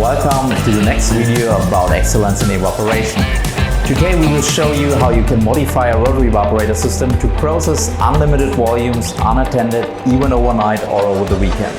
Welcome to the next video about excellence in evaporation. Today we will show you how you can modify a rotary evaporator system to process unlimited volumes, unattended, even overnight or over the weekend.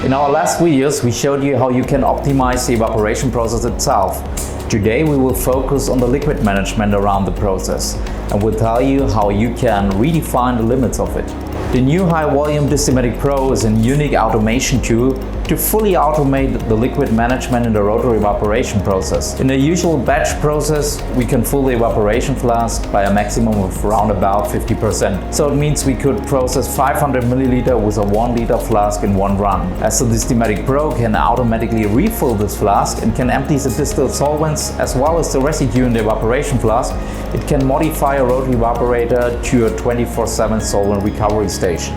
In our last videos, we showed you how you can optimize the evaporation process itself. Today we will focus on the liquid management around the process and will tell you how you can redefine the limits of it. The new Hei-VOLUME Distimatic Pro is a unique automation tool to fully automate the liquid management in the rotary evaporation process. In the usual batch process, we can fill the evaporation flask by a maximum of around about 50%. So it means we could process 500 ml with a 1 liter flask in one run. As the Distimatic Pro can automatically refill this flask and can empty the distilled solvents as well as the residue in the evaporation flask, it can modify a rotary evaporator to a 24/7 solvent recovery station.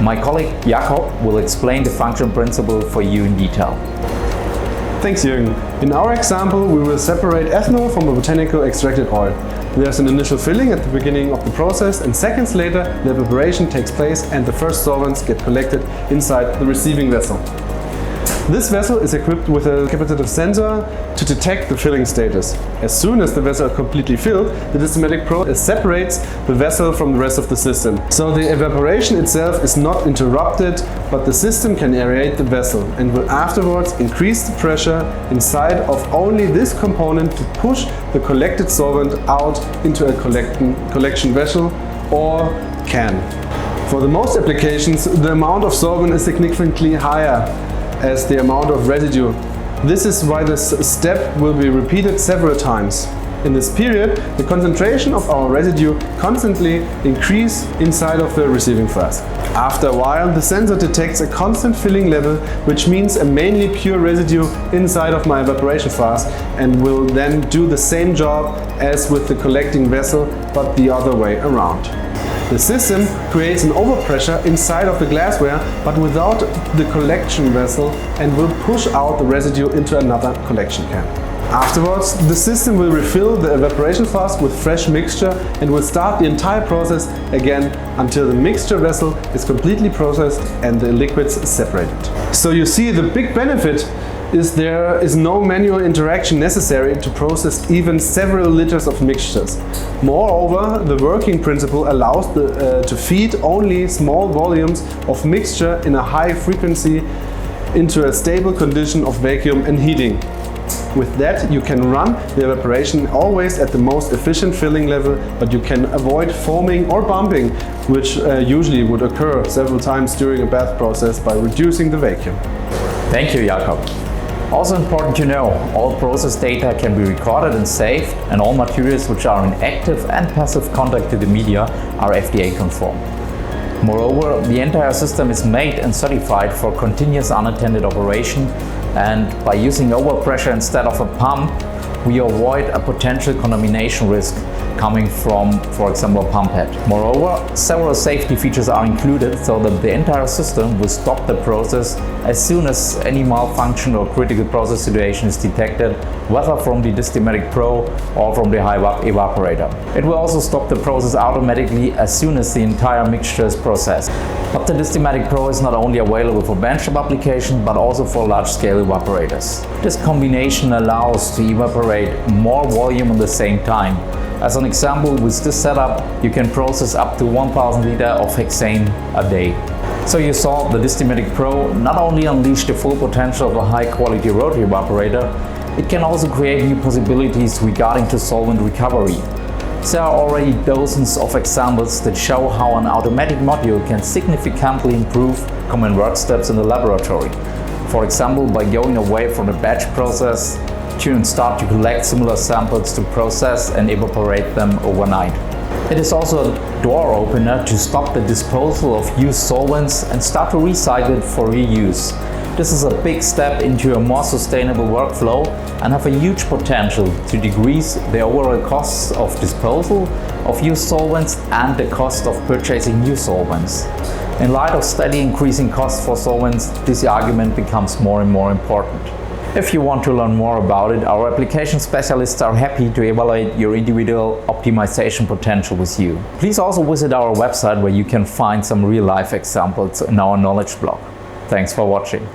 My colleague Jakob will explain the function principle for you in detail. Thanks, Jürgen. In our example, we will separate ethanol from a botanical extracted oil. There's an initial filling at the beginning of the process, and seconds later the evaporation takes place and the first solvents get collected inside the receiving vessel. This vessel is equipped with a capacitive sensor to detect the filling status. As soon as the vessel is completely filled, the Distimatic Pro separates the vessel from the rest of the system. So the evaporation itself is not interrupted, but the system can aerate the vessel and will afterwards increase the pressure inside of only this component to push the collected solvent out into a collection vessel or can. For the most applications, the amount of solvent is significantly higher as the amount of residue. This is why this step will be repeated several times. In this period, the concentration of our residue constantly increases inside of the receiving flask. After a while, the sensor detects a constant filling level, which means a mainly pure residue inside of my evaporation flask, and will then do the same job as with the collecting vessel, but the other way around. The system creates an overpressure inside of the glassware, but without the collection vessel, and will push out the residue into another collection can. Afterwards, the system will refill the evaporation flask with fresh mixture and will start the entire process again until the mixture vessel is completely processed and the liquids separated. So you see, the big benefit is there is no manual interaction necessary to process even several liters of mixtures. Moreover, the working principle allows to feed only small volumes of mixture in a high frequency into a stable condition of vacuum and heating. With that, you can run the evaporation always at the most efficient filling level, but you can avoid foaming or bumping, which usually would occur several times during a bath process by reducing the vacuum. Thank you, Jakob. Also important to know, all process data can be recorded and saved, and all materials which are in active and passive contact to the media are FDA conform. Moreover, the entire system is made and certified for continuous unattended operation, and by using overpressure instead of a pump, we avoid a potential contamination risk coming from, for example, a pump head. Moreover, several safety features are included so that the entire system will stop the process as soon as any malfunction or critical process situation is detected, whether from the Distimatic Pro or from the Hei-Evaporator. It will also stop the process automatically as soon as the entire mixture is processed. But the Distimatic Pro is not only available for benchtop application, but also for large-scale evaporators. This combination allows to evaporate more volume at the same time. As an example, with this setup, you can process up to 1000 liters of hexane a day. So you saw the Distimatic Pro not only unleash the full potential of a high-quality rotary evaporator, it can also create new possibilities regarding to solvent recovery. There are already dozens of examples that show how an automatic module can significantly improve common work steps in the laboratory. For example, by going away from the batch process to start to collect similar samples to process and evaporate them overnight. It is also a door opener to stop the disposal of used solvents and start to recycle it for reuse. This is a big step into a more sustainable workflow and have a huge potential to decrease the overall costs of disposal of used solvents and the cost of purchasing new solvents. In light of steadily increasing costs for solvents, this argument becomes more and more important. If you want to learn more about it, our application specialists are happy to evaluate your individual optimization potential with you. Please also visit our website where you can find some real-life examples in our knowledge blog. Thanks for watching.